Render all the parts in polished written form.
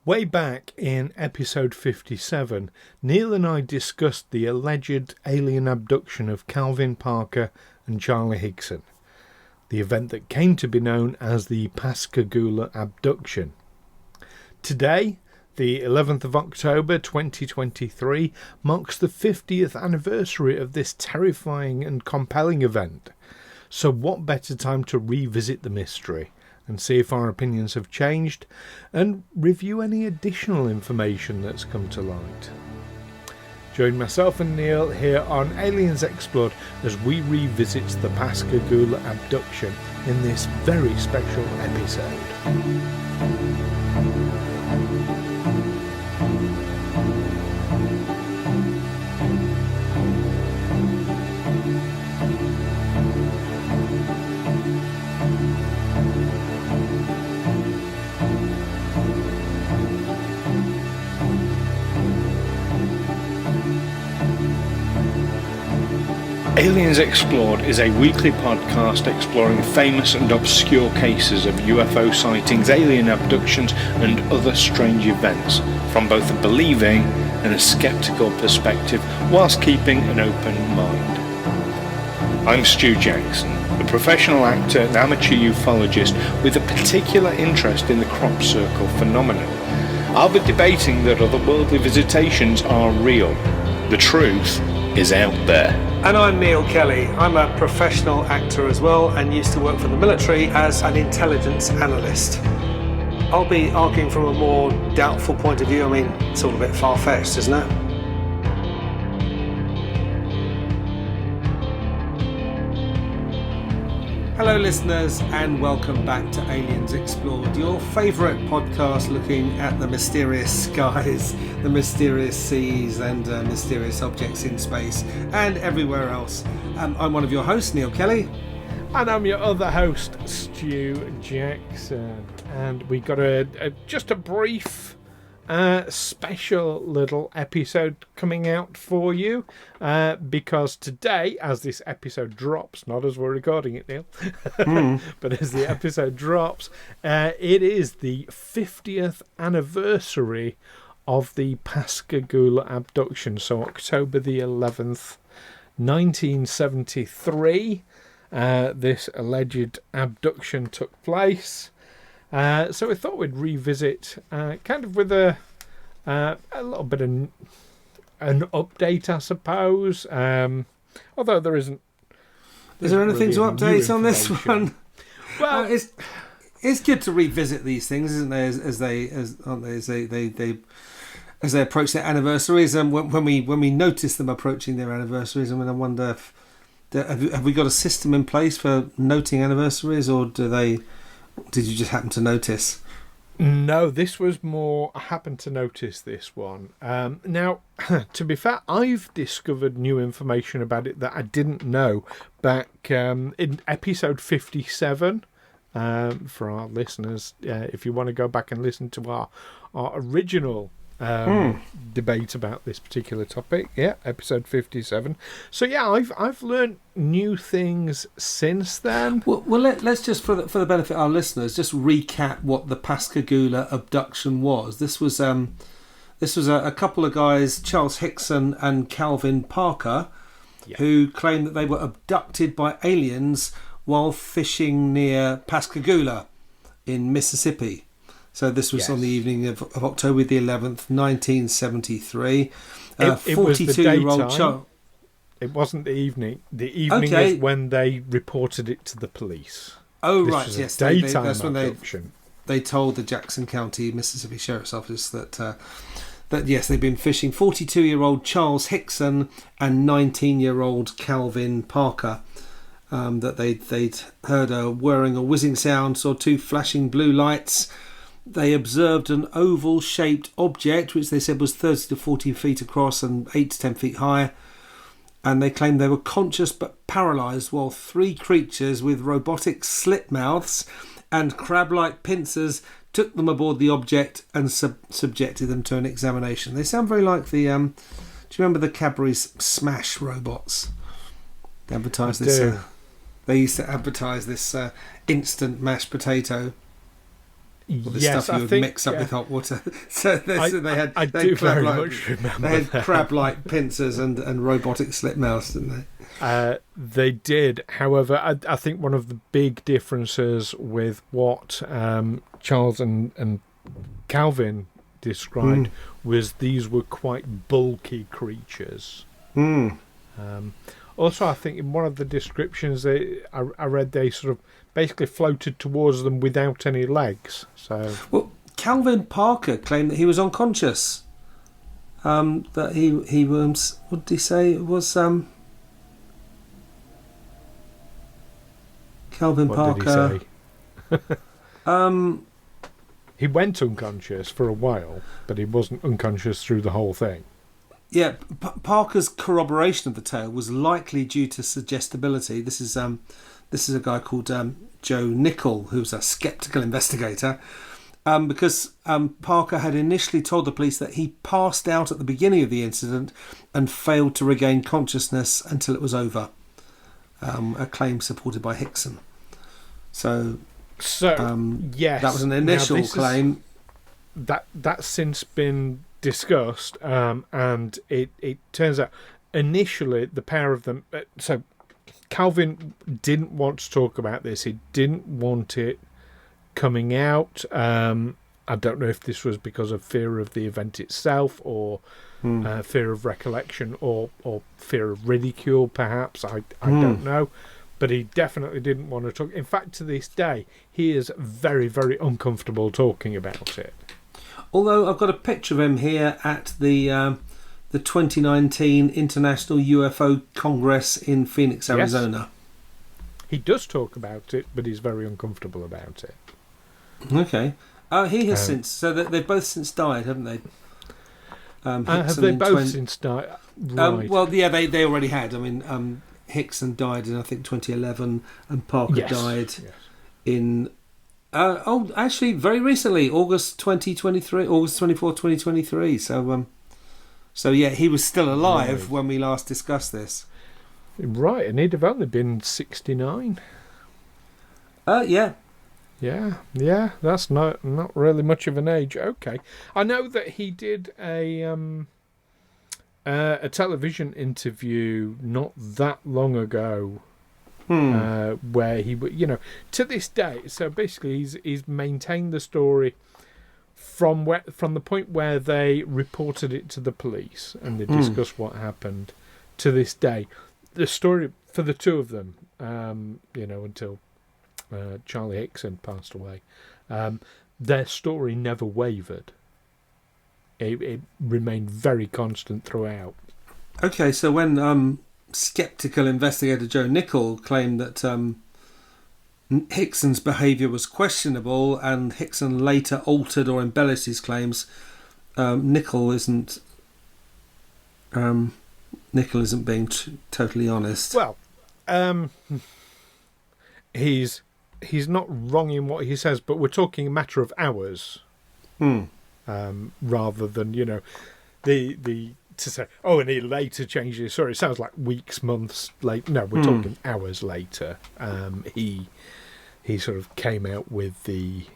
Way back in episode 57, Neil and I discussed the alleged alien abduction of Calvin Parker and Charlie Hickson, the event that came to be known as the Pascagoula Abduction. Today, the 11th of October 2023, marks the 50th anniversary of this terrifying and compelling event. So what better time to revisit the mystery and see if our opinions have changed and review any additional information that's come to light. Join myself and Neil here on Aliens Explored as we revisit the Pascagoula Abduction in this very special episode. Aliens Explored is a weekly podcast exploring famous and obscure cases of UFO sightings, alien abductions and other strange events from both a believing and a skeptical perspective whilst keeping an open mind. I'm Stu Jackson, a professional actor and amateur ufologist with a particular interest in the crop circle phenomenon. I'll be debating that otherworldly visitations are real. The truth is out there. And I'm Neil Kelly. I'm a professional actor as well and used to work for the military as an intelligence analyst. I'll be arguing from a more doubtful point of view. I mean, it's all a bit far-fetched, isn't it? Hello listeners and welcome back to Aliens Explored, your favourite podcast looking at the mysterious skies, the mysterious seas and mysterious objects in space and everywhere else. I'm one of your hosts, Neil Kelly. And I'm your other host, Stu Jackson. And we got just a brief special little episode coming out for you because today, as this episode drops, not as we're recording it, Neil, but as the episode drops, it is the 50th anniversary of the Pascagoula Abduction. So October the 11th, 1973, this alleged abduction took place. So we thought we'd revisit kind of with a little bit of an update, I suppose. Although there isn't. Is there anything to update on this one? Well, it's good to revisit these things, isn't there? As they approach their anniversaries, and when we notice them approaching their anniversaries, I mean, I wonder if have we got a system in place for noting anniversaries, or did you just happen to notice? No, this was more, I happened to notice this one. Now, to be fair, I've discovered new information about it that I didn't know back in episode 57. For our listeners, if you want to go back and listen to our original debate about this particular topic, episode 57. So I've learned new things since then. Well, let's just for the benefit of our listeners, just recap what the Pascagoula abduction was. This was a couple of guys, Charles Hickson and Calvin Parker, who claimed that they were abducted by aliens while fishing near Pascagoula in Mississippi. So this was on the evening of October the 11th, 1973. 42-year-old Charles. It wasn't the evening. The evening is when they reported it to the police. Oh, this right, was yes. That's when they told the Jackson County, Mississippi Sheriff's Office that yes, they'd been fishing. 42-year-old Charles Hickson and 19-year-old Calvin Parker. That they'd heard a whirring or whizzing sound, saw two flashing blue lights. They observed an oval-shaped object, which they said was 30 to 40 feet across and 8 to 10 feet high. And they claimed they were conscious but paralysed while three creatures with robotic slit mouths and crab-like pincers took them aboard the object and subjected them to an examination. They sound very like the... do you remember the Cadbury's Smash robots? They advertised this... They used to advertise this instant mashed potato. All the Yes, stuff you I would think, mix up with hot water. So I do very much remember They had that. crab-like pincers and robotic slit mouths, didn't they? They did. However, I think one of the big differences with what Charles and Calvin described was these were quite bulky creatures. Also, I think in one of the descriptions I read, they sort of basically floated towards them without any legs. So, Well, Calvin Parker claimed that he was unconscious. That he was. What did he say? It was Calvin what Parker. did he say? He went unconscious for a while, but he wasn't unconscious through the whole thing. Yeah, Parker's corroboration of the tale was likely due to suggestibility. This is a guy called Joe Nichol, who's a sceptical investigator, because Parker had initially told the police that he passed out at the beginning of the incident and failed to regain consciousness until it was over. A claim supported by Hickson. So yes, that was an initial claim. That's since been discussed, and it turns out initially the pair of them. So Calvin didn't want to talk about this. He didn't want it coming out. I don't know if this was because of fear of the event itself, or fear of recollection, or fear of ridicule, perhaps. I don't know. But he definitely didn't want to talk. In fact, to this day, he is very, very uncomfortable talking about it. Although I've got a picture of him here at the 2019 International UFO Congress in Phoenix, Arizona. Yes. He does talk about it, but he's very uncomfortable about it. Okay. He has since... So they've both since died, haven't they? Have they both since died? Right. Well, yeah, they already had. I mean... Hickson died in, I think, 2011, and Parker died in... actually, very recently, August 24th, 2023. So yeah, he was still alive when we last discussed this. Right, and he'd have only been 69. Yeah. Yeah, that's not really much of an age. Okay. I know that he did a television interview not that long ago, where he, to this day. So basically, he's maintained the story from the point where they reported it to the police and they discussed what happened to this day. The story for the two of them, until Charlie Hickson passed away, their story never wavered. It remained very constant throughout. Okay, so when sceptical investigator Joe Nichol claimed that Hickson's behaviour was questionable and Hickson later altered or embellished his claims, Nichol isn't being totally honest. Well, he's not wrong in what he says, but we're talking a matter of hours. Rather than, the to say, and he later changed his story. It sounds like weeks, months late. No, we're talking hours later. He sort of came out with the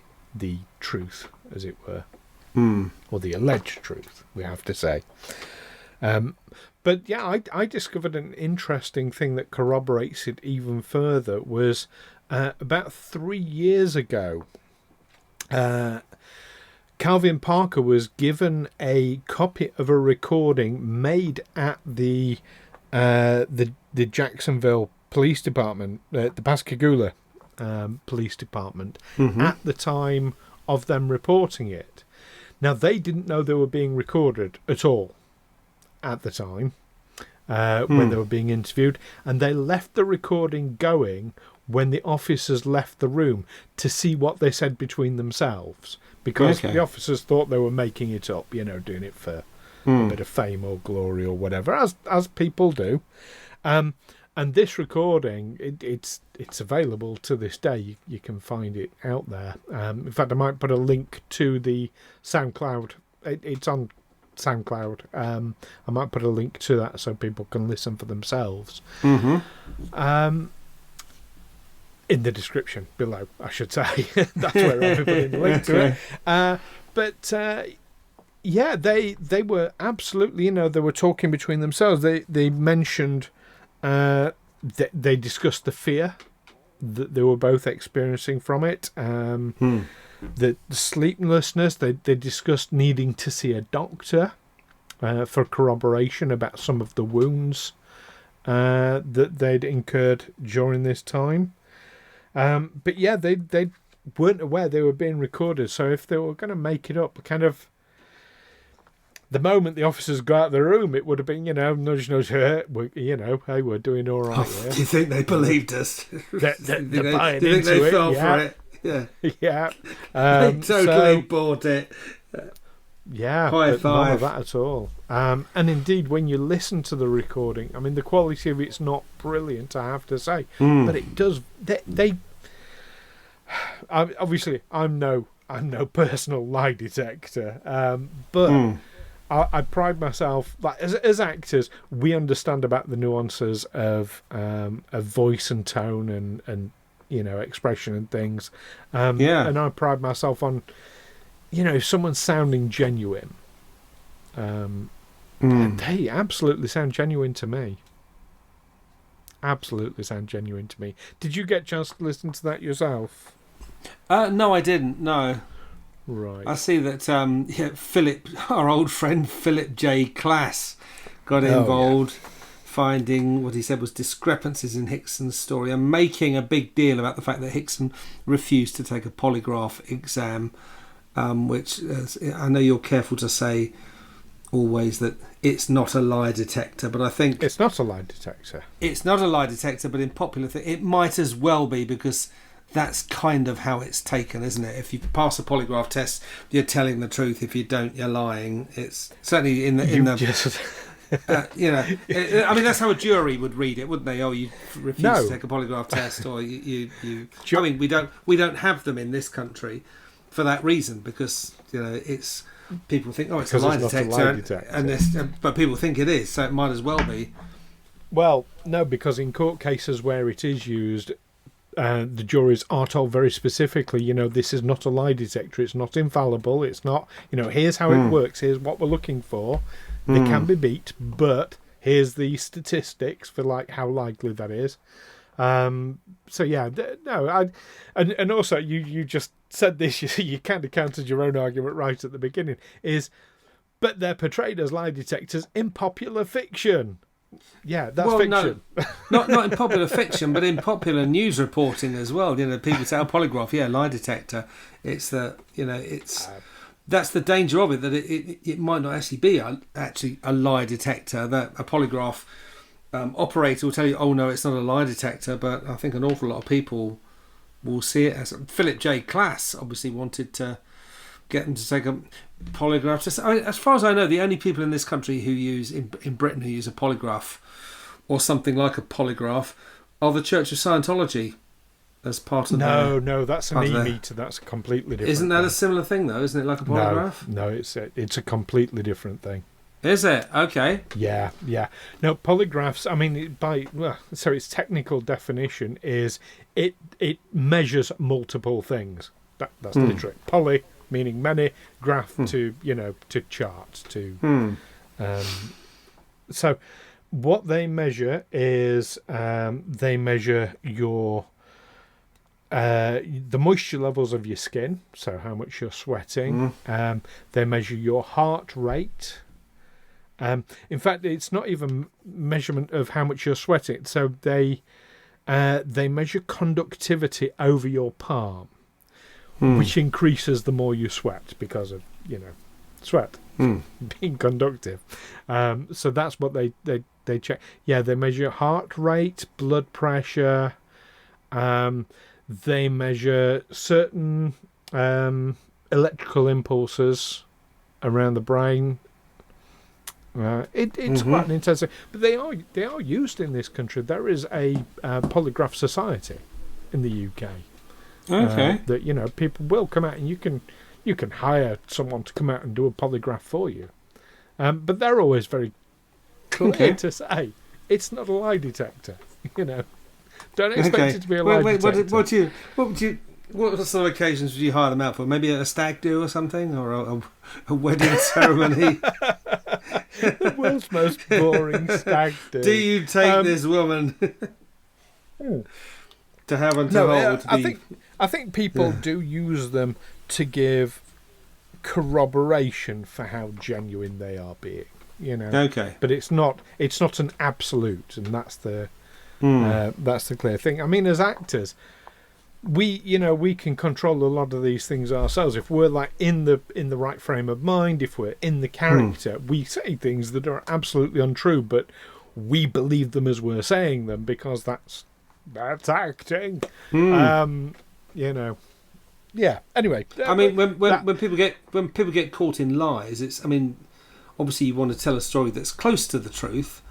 truth, as it were, or the alleged truth, we have to say. But yeah, I discovered an interesting thing that corroborates it even further. Was about 3 years ago. Calvin Parker was given a copy of a recording made at the Jacksonville Police Department, the Pascagoula Police Department, at the time of them reporting it. Now, they didn't know they were being recorded at all at the time when they were being interviewed, and they left the recording going when the officers left the room to see what they said between themselves. Because the officers thought they were making it up, doing it for a bit of fame or glory or whatever, as people do. And this recording, it's available to this day. You can find it out there. In fact, I might put a link to the SoundCloud. It's on SoundCloud. I might put a link to that so people can listen for themselves. in the description below, I should say. That's where I'll be putting the link to it. Yeah, they were absolutely, they were talking between themselves. They mentioned, they discussed the fear that they were both experiencing from it. The sleeplessness. They discussed needing to see a doctor for corroboration about some of the wounds that they'd incurred during this time. But yeah, they weren't aware they were being recorded. So if they were going to make it up, kind of the moment the officers got out of the room, it would have been, nudge, nudge, hey, we're doing all right. Do you think they believed us? They're buying do you think into they it? fell Yeah. for it? Yeah. Yeah. They totally bought it. Yeah, High but five. none of that at all. And indeed, when you listen to the recording, I mean, the quality of it's not brilliant, I have to say, but it does. They obviously, I'm no personal lie detector, but I pride myself, like as actors, we understand about the nuances of voice and tone and expression and things. And I pride myself on, if someone's sounding genuine, they absolutely sound genuine to me. Absolutely sound genuine to me. Did you get a chance to listen to that yourself? No, I didn't. No. Right. I see that Philip, our old friend Philip J. Class, got involved, finding what he said was discrepancies in Hickson's story and making a big deal about the fact that Hickson refused to take a polygraph exam, which I know you're careful to say always that it's not a lie detector, but I think it's not a lie detector. It's not a lie detector, but in popular it might as well be, because that's kind of how it's taken, isn't it? If you pass a polygraph test, you're telling the truth. If you don't, you're lying. It's certainly I mean, that's how a jury would read it, wouldn't they? Oh, you refuse to take a polygraph test, or you. I mean, we don't have them in this country for that reason, because it's people think, oh, it's a lie detector, but people think it is, so it might as well be. Well, no, because in court cases where it is used, the juries are told very specifically, this is not a lie detector, it's not infallible, it's not, here's how it works, here's what we're looking for. They can be beat, but here's the statistics for like how likely that is. So yeah, no, and also you just said this, you kind of countered your own argument right at the beginning, but they're portrayed as lie detectors in popular fiction. Yeah, that's fiction. No, not in popular fiction, but in popular news reporting as well. People say, polygraph, lie detector. It's that's the danger of it, that it might not actually be a lie detector. That a polygraph operator will tell you, oh no, it's not a lie detector. But I think an awful lot of people will see it as. Philip J. Class obviously wanted to get them to take a polygraph test. As far as I know, the only people in this country who use in Britain who use a polygraph or something like a polygraph are the Church of Scientology as part of no, that's an e-meter. That's a completely different. Isn't that a similar thing though? Isn't it like a polygraph? No, it's a completely different thing. Is it? Okay. Yeah. No, polygraphs, I mean, its technical definition is it measures multiple things. That's literally poly meaning many, graph to charts to. So what they measure is they measure your the moisture levels of your skin, so how much you're sweating. They measure your heart rate. In fact, it's not even measurement of how much you're sweating. So they measure conductivity over your palm, which increases the more you sweat because of sweat being conductive. So that's what they check. Yeah, they measure heart rate, blood pressure. They measure certain electrical impulses around the brain. It's quite an intensive, but they are used in this country. There is a polygraph society in the UK. Okay. That people will come out and you can hire someone to come out and do a polygraph for you. But they're always very clear to say it's not a lie detector. Don't expect it to be a lie detector. What sort of occasions would you hire them out for? Maybe a stag do or something, or a wedding ceremony? The world's most boring stag do. Do you take this woman to have and to hold? I think people do use them to give corroboration for how genuine they are being. Okay. But it's not an absolute, and that's the clear thing. I mean, as actors, we can control a lot of these things ourselves. If we're like in the right frame of mind, if we're in the character, we say things that are absolutely untrue, but we believe them as we're saying them because that's acting. Yeah. Anyway, I mean, when people get caught in lies, obviously you want to tell a story that's close to the truth.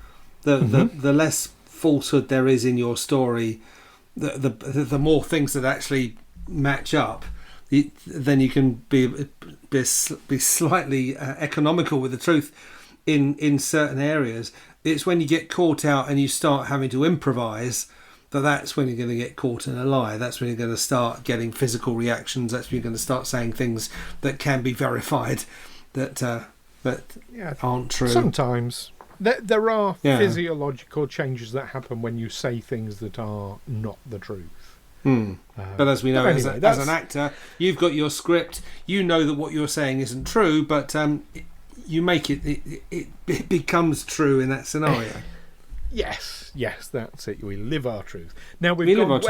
The less falsehood there is in your story, the more things that actually match up, then you can be slightly economical with the truth in certain areas. It's when you get caught out and you start having to improvise that's when you're going to get caught in a lie. That's when you're going to start getting physical reactions. That's when you're going to start saying things that can be verified that aren't true. Sometimes there are physiological changes that happen when you say things that are not the truth. But as we know, as an actor, you've got your script. You know that what you're saying isn't true, but you make it becomes true in that scenario. Yes, that's it. We live our truth. Now we've gone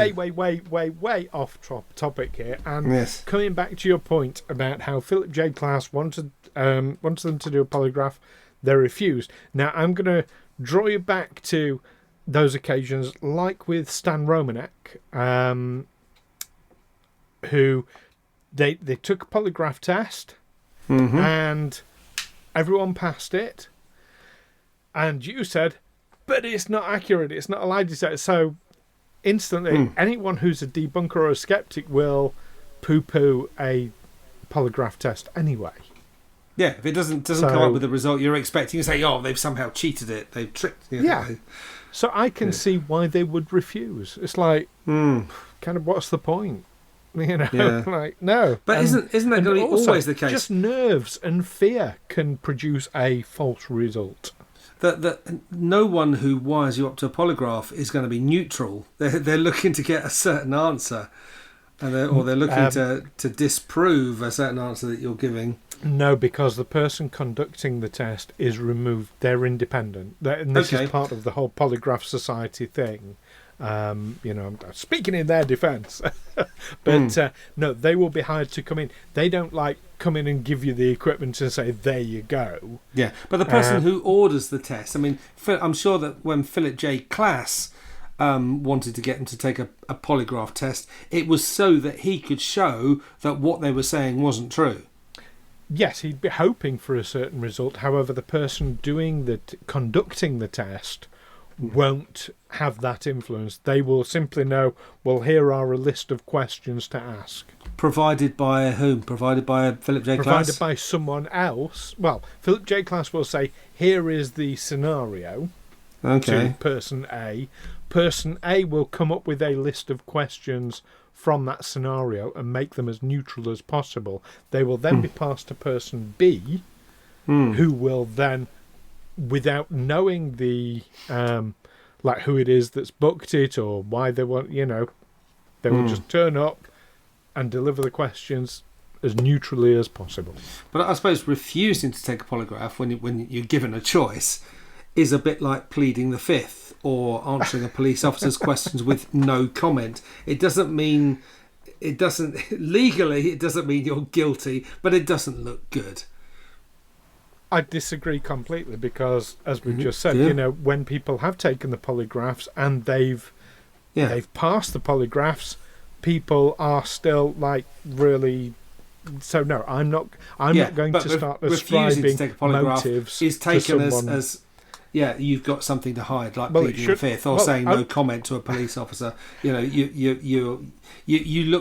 way off topic here, and coming back to your point about how Philip J. Klass wanted them to do a polygraph, they refused. Now I'm going to draw you back to those occasions, like with Stan Romanek, who they took a polygraph test, and everyone passed it, and you said, but it's not accurate, it's not a lie detector. So instantly, anyone who's a debunker or a skeptic will poo-poo a polygraph test anyway. Yeah, if it doesn't come up with the result you're expecting, you say, they've somehow cheated it, they've tricked you. Yeah. So I can see why they would refuse. It's like, kind of, what's the point? Like, no. But isn't that going to be always the case? Just nerves and fear can produce a false result. That no one who wires you up to a polygraph is going to be neutral. They're looking to get a certain answer, or they're looking to disprove a certain answer that you're giving. No, because the person conducting the test is removed. They're independent. And this is part of the whole Polygraph Society thing. I'm speaking in their defence. But no, they will be hired to come in. They don't come in and give you the equipment and say, there you go. Yeah, but the person who orders the test, I'm sure that when Philip J. Klass wanted to get them to take a polygraph test, it was so that he could show that what they were saying wasn't true. Yes, he'd be hoping for a certain result. However, the person conducting the test won't have that influence. They will simply know, well, here are a list of questions to ask. Provided by whom? Provided by Philip J. Klass? Provided by someone else. Well, Philip J. Klass will say, here is the scenario to person A. Person A will come up with a list of questions from that scenario and make them as neutral as possible. They will then be passed to person B, who will then, without knowing the who it is that's booked it or why they want, they will just turn up and deliver the questions as neutrally as possible. But I suppose refusing to take a polygraph when you're given a choice is a bit like pleading the fifth or answering a police officer's questions with no comment. Legally it doesn't mean you're guilty, but it doesn't look good. I disagree completely because, as we just said, when people have taken the polygraphs and they've passed the polygraphs, people are still really. So no, I'm not going to start ascribing to take a polygraph motives is taken to someone. as you've got something to hide, like pleading the fifth or saying no comment to a police officer. You look.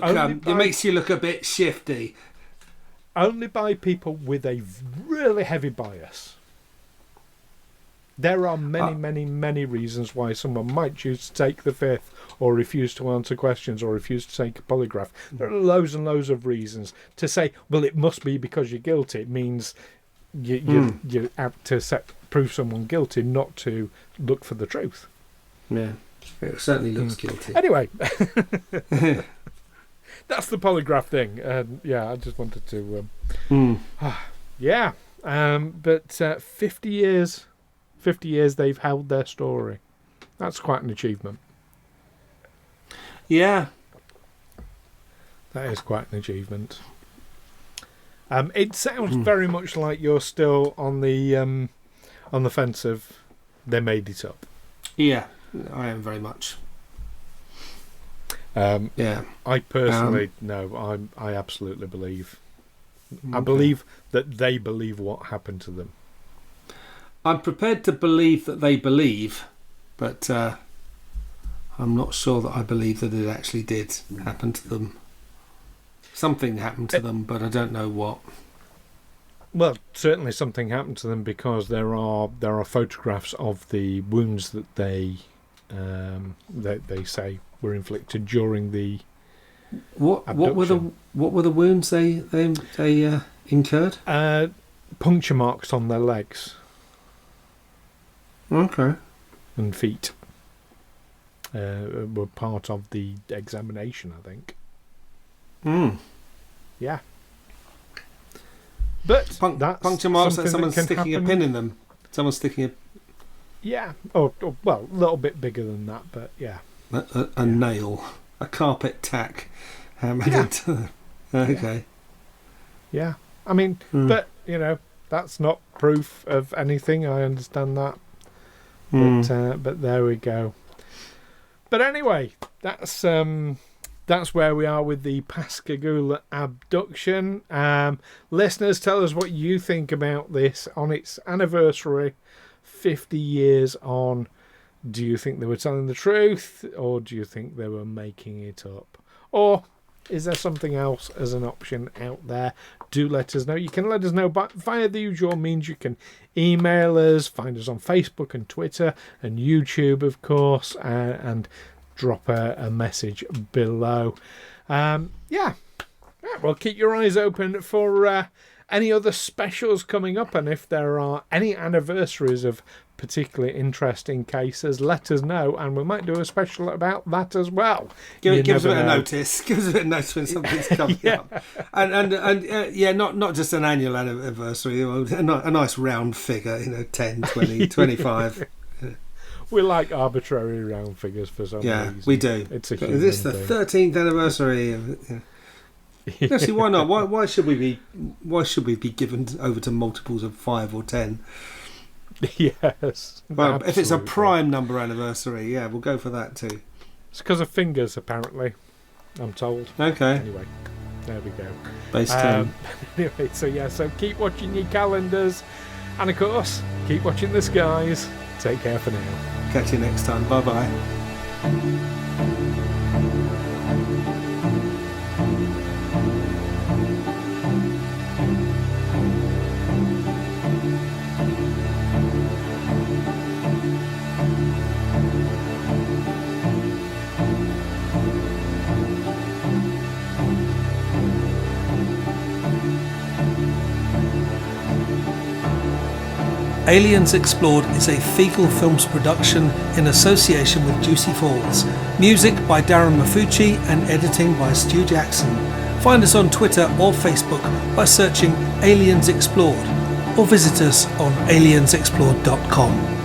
It makes you look a bit shifty. Only by people with a really heavy bias. There are many reasons why someone might choose to take the fifth, or refuse to answer questions, or refuse to take a polygraph. There are loads and loads of reasons. To say, well, it must be because you're guilty, it means you're out to prove someone guilty, not to look for the truth. Yeah, it certainly looks guilty. Anyway, that's the polygraph thing. I just wanted to... but 50 years they've held their story. That's quite an achievement. Yeah. That is quite an achievement. It sounds very much like you're still on the fence of they made it up. Yeah, I am very much. I personally no. I absolutely believe. Okay. I believe that they believe what happened to them. I'm prepared to believe that they believe, but I'm not sure that I believe that it actually did happen to them. Something happened to them, but I don't know what. Well, certainly something happened to them, because there are photographs of the wounds that they say were inflicted during the abduction. What were the wounds they incurred? Puncture marks on their legs. Okay. And feet were part of the examination, I think. Yeah. But puncture marks that someone's sticking a pin in them. Someone's sticking a... Yeah. Well, a little bit bigger than that, but yeah. A nail. A carpet tack hammered into them. Okay. Yeah. I mean, but, that's not proof of anything. I understand that. But there we go. But anyway, that's where we are with the Pascagoula abduction. Listeners, tell us what you think about this on its anniversary, 50 years on. Do you think they were telling the truth, or do you think they were making it up? Or is there something else as an option out there? Do let us know. You can let us know via the usual means. You can email us, find us on Facebook and Twitter and YouTube, of course, and drop a message below. Well, keep your eyes open for any other specials coming up, and if there are any anniversaries of particularly interesting cases, let us know, and we might do a special about that as well. Give us a bit of notice. Give us a bit of notice when something's coming up, and not just an annual anniversary, a nice round figure, 10, 20, 25. We like arbitrary round figures for some reason. Yeah, we do. It's a human thing. This is the 13th anniversary of... Actually, why not? Why should we be given over to multiples of 5 or 10? Yes. Well, absolutely. If it's a prime number anniversary, we'll go for that too. It's because of fingers, apparently, I'm told. Okay. Anyway, there we go. Base 10. Anyway, so keep watching your calendars, and of course, keep watching the skies. Take care for now. Catch you next time. Bye-bye. Aliens Explored is a Fecal Films production in association with Juicy Falls. Music by Darren Mafucci and editing by Stu Jackson. Find us on Twitter or Facebook by searching Aliens Explored, or visit us on aliensexplored.com.